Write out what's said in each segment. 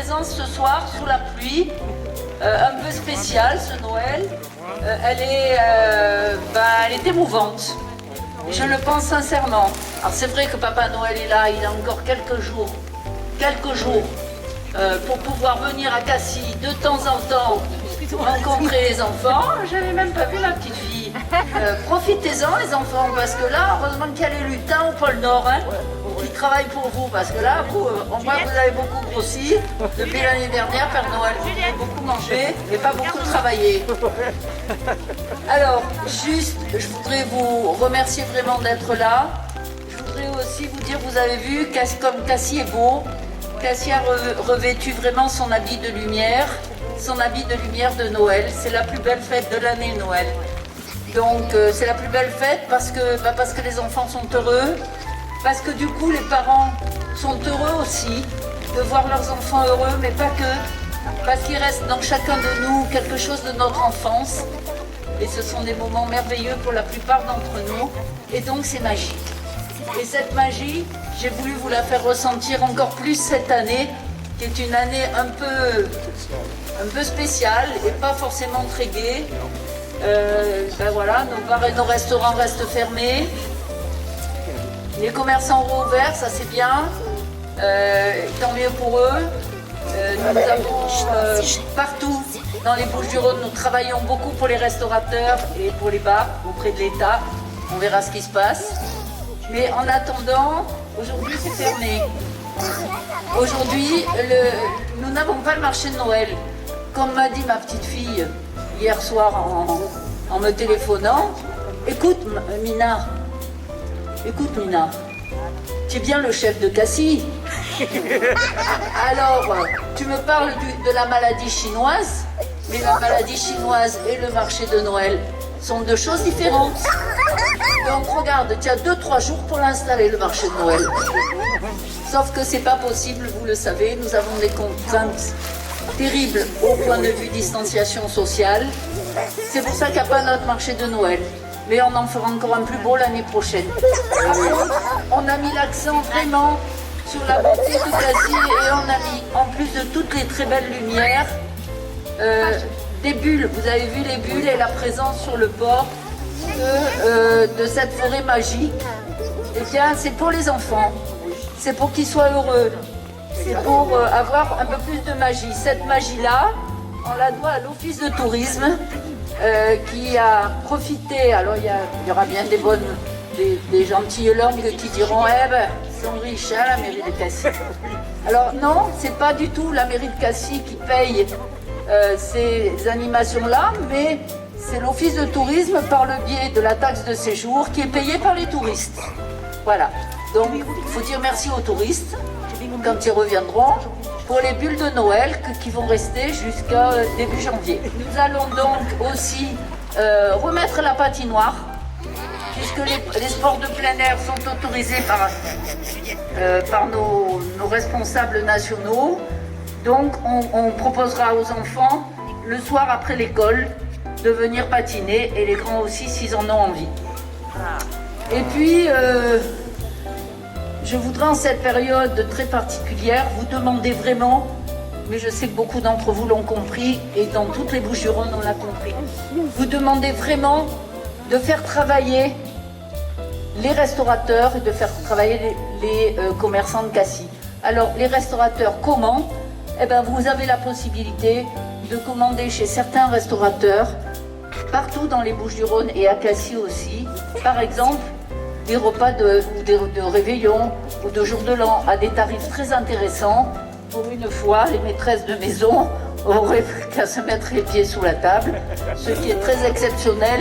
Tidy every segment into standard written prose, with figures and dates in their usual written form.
présence ce soir sous la pluie, un peu spéciale ce Noël. Elle est émouvante. Et je le pense sincèrement. Alors c'est vrai que Papa Noël est là, il a encore quelques jours pour pouvoir venir à Cassis de temps en temps rencontrer les enfants. J'avais même pas vu ma petite fille. Profitez-en les enfants, parce que là, heureusement qu'il y a les lutins au pôle Nord, hein, qui travaillent pour vous, parce que là, vous, on voit que vous avez beaucoup grossi. Depuis l'année dernière, Père Noël, vous avez beaucoup mangé, mais pas beaucoup travaillé. Alors, juste, je voudrais vous remercier vraiment d'être là. Je voudrais aussi vous dire, vous avez vu, comme Cassis est beau, Cassis a revêtu vraiment son habit de lumière de Noël. C'est la plus belle fête de l'année, Noël. Donc c'est la plus belle fête parce que les enfants sont heureux, parce que du coup les parents sont heureux aussi de voir leurs enfants heureux, mais pas que, parce qu'il reste dans chacun de nous quelque chose de notre enfance. Et ce sont des moments merveilleux pour la plupart d'entre nous, et donc c'est magique. Et cette magie, j'ai voulu vous la faire ressentir encore plus cette année, qui est une année un peu spéciale et pas forcément très gaie. Voilà, nos bars et nos restaurants restent fermés. Les commerçants rouverts, ça c'est bien. Tant mieux pour eux. Nous avons partout dans les Bouches-du-Rhône, nous travaillons beaucoup pour les restaurateurs et pour les bars auprès de l'État. On verra ce qui se passe. Mais en attendant, aujourd'hui c'est fermé. Aujourd'hui, nous n'avons pas le marché de Noël. Comme m'a dit ma petite fille hier soir en me téléphonant, écoute Mina, tu es bien le chef de Cassis. Alors, tu me parles de la maladie chinoise, mais la maladie chinoise et le marché de Noël sont deux choses différentes. Donc regarde, tu as 2-3 jours pour l'installer, le marché de Noël. Sauf que c'est pas possible, vous le savez, nous avons des contraintes terribles au point de vue distanciation sociale. C'est pour ça qu'il n'y a pas notre marché de Noël. Mais on en fera encore un plus beau l'année prochaine. On a mis l'accent vraiment sur la beauté de Cassis et on a mis, en plus de toutes les très belles lumières, des bulles. Vous avez vu les bulles et la présence sur le port de cette forêt magique. Eh bien, c'est pour les enfants. C'est pour qu'ils soient heureux. C'est pour avoir un peu plus de magie. Cette magie-là, on la doit à l'Office de tourisme qui a profité. Alors, il y aura bien des gentilles langues qui diront « Eh ben, ils sont riches, hein, la mairie de Cassis. » Alors non, c'est pas du tout la mairie de Cassis qui paye ces animations-là, mais c'est l'Office de tourisme par le biais de la taxe de séjour qui est payée par les touristes. Voilà. Donc, il faut dire merci aux touristes quand ils reviendront pour les bulles de Noël qui vont rester jusqu'à début janvier. Nous allons donc aussi remettre la patinoire, puisque les sports de plein air sont autorisés par nos responsables nationaux. Donc, on proposera aux enfants, le soir après l'école, de venir patiner, et les grands aussi s'ils en ont envie. Et puis, je voudrais en cette période très particulière vous demander vraiment, mais je sais que beaucoup d'entre vous l'ont compris, et dans toutes les Bouches-du-Rhône on l'a compris, vous demandez vraiment de faire travailler les restaurateurs et de faire travailler les commerçants de Cassis. Alors, les restaurateurs, comment? Eh bien, vous avez la possibilité de commander chez certains restaurateurs, partout dans les Bouches-du-Rhône et à Cassis aussi, par exemple, des repas de réveillon ou de jour de l'an à des tarifs très intéressants. Pour une fois, les maîtresses de maison auraient plus qu'à se mettre les pieds sous la table, ce qui est très exceptionnel.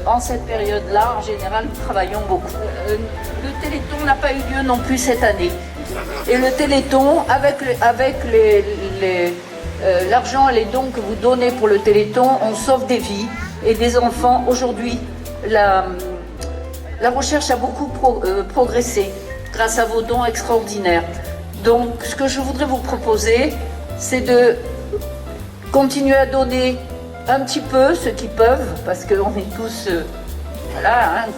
En cette période-là, en général, nous travaillons beaucoup. Le Téléthon n'a pas eu lieu non plus cette année. Et le Téléthon, avec l'argent et les dons que vous donnez pour le Téléthon, on sauve des vies et des enfants. Aujourd'hui, la recherche a beaucoup progressé grâce à vos dons extraordinaires. Donc, ce que je voudrais vous proposer, c'est de continuer à donner un petit peu, ceux qui peuvent, parce qu'on est tous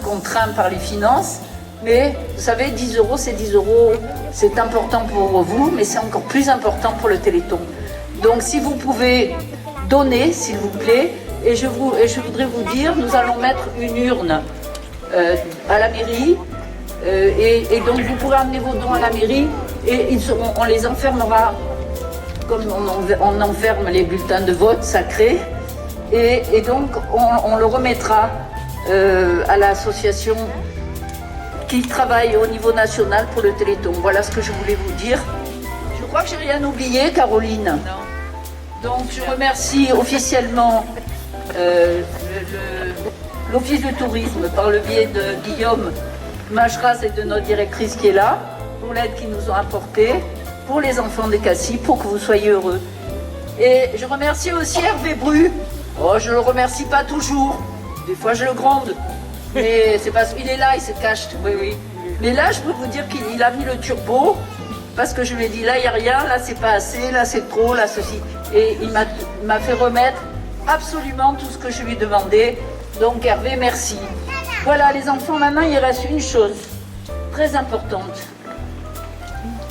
contraints par les finances, Mais vous savez, 10 euros, c'est 10 euros, c'est important pour vous, mais c'est encore plus important pour le Téléthon. Donc si vous pouvez donner, s'il vous plaît, et je voudrais vous dire, nous allons mettre une urne à la mairie, et donc vous pourrez amener vos dons à la mairie, et on les enfermera, comme on enferme les bulletins de vote sacrés, et donc on le remettra à l'association qui travaille au niveau national pour le Téléthon. Voilà ce que je voulais vous dire. Je crois que j'ai rien oublié, Caroline. Donc je remercie officiellement l'Office du tourisme par le biais de Guillaume Macheras et de notre directrice qui est là, pour l'aide qu'ils nous ont apportée, pour les enfants des Cassis, pour que vous soyez heureux. Et je remercie aussi Hervé Bru. Oh, je ne le remercie pas toujours. Des fois je le gronde. Mais c'est parce qu'il est là, il se cache. Oui, oui. Mais là, je peux vous dire qu'il a mis le turbo, parce que je lui ai dit, là, il n'y a rien, là, c'est pas assez, là, c'est trop, là, ceci. Et il m'a fait remettre absolument tout ce que je lui ai demandé. Donc, Hervé, merci. Voilà, les enfants, maintenant, il reste une chose très importante.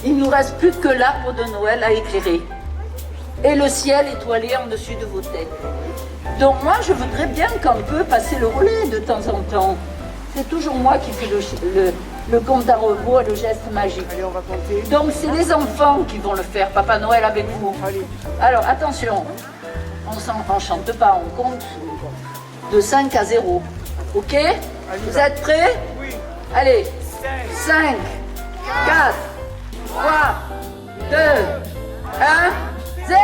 Il ne nous reste plus que l'arbre de Noël à éclairer. Et le ciel étoilé en dessus de vos têtes. Donc moi, je voudrais bien qu'on peut passer le relais de temps en temps. C'est toujours moi qui fais le compte à rebours et le geste magique. Allez, on va compter. Donc c'est les enfants qui vont le faire, Papa Noël avec vous. Allez. Alors attention, on chante pas, on compte de 5 à 0. Ok? Vous êtes prêts? Oui. Allez, 5, 4, 3, 2, 1, 0!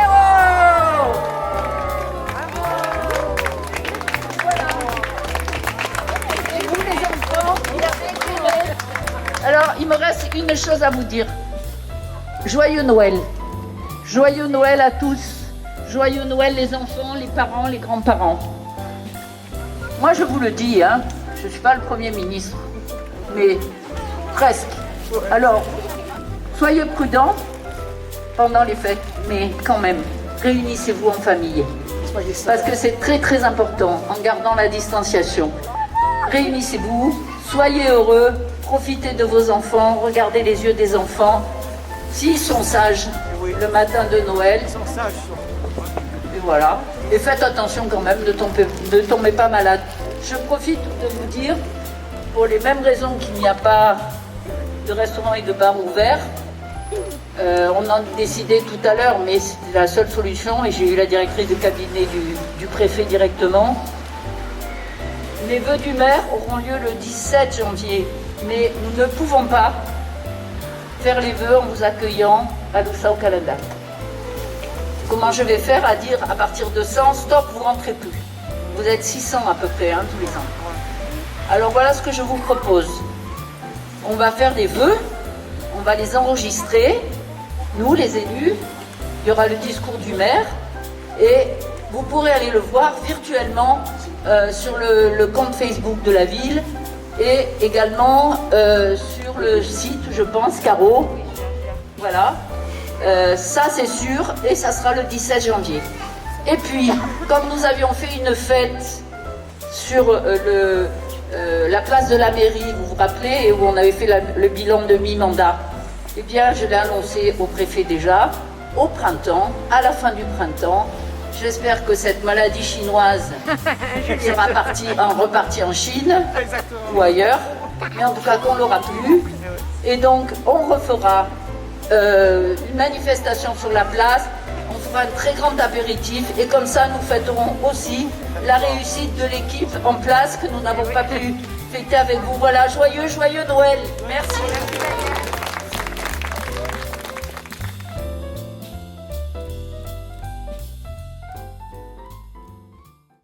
Alors, il me reste une chose à vous dire. Joyeux Noël. Joyeux Noël à tous. Joyeux Noël les enfants, les parents, les grands-parents. Moi, je vous le dis, hein, je ne suis pas le Premier ministre, mais presque. Alors, soyez prudents pendant les fêtes, mais quand même, réunissez-vous en famille. Parce que c'est très très important, en gardant la distanciation. Réunissez-vous, soyez heureux, profitez de vos enfants, regardez les yeux des enfants. S'ils sont sages, le matin de Noël, Ils sont sages. et voilà. Et faites attention quand même, ne tombez pas malade. Je profite de vous dire, pour les mêmes raisons qu'il n'y a pas de restaurants et de bars ouverts, on en a décidé tout à l'heure, mais c'était la seule solution, et j'ai eu la directrice de cabinet du préfet directement. Les vœux du maire auront lieu le 17 janvier, mais nous ne pouvons pas faire les vœux en vous accueillant à Luçao Calada. Comment je vais faire à dire à partir de 100, stop, vous rentrez plus. Vous êtes 600 à peu près, hein, tous les ans. Alors voilà ce que je vous propose. On va faire des vœux, on va les enregistrer, nous les élus, il y aura le discours du maire, et vous pourrez aller le voir virtuellement sur le compte Facebook de la ville, et également sur le site, je pense, Caro. Voilà. Ça c'est sûr, et ça sera le 17 janvier. Et puis, comme nous avions fait une fête sur la place de la mairie, vous vous rappelez, et où on avait fait le bilan de mi-mandat, eh bien, je l'ai annoncé au préfet déjà, au printemps, à la fin du printemps. J'espère que cette maladie chinoise sera repartie en Chine ou ailleurs, mais en tout cas qu'on l'aura plus. Et donc, on refera une manifestation sur la place, on fera un très grand apéritif, et comme ça, nous fêterons aussi la réussite de l'équipe en place que nous n'avons pas pu fêter avec vous. Voilà, joyeux Noël. Merci.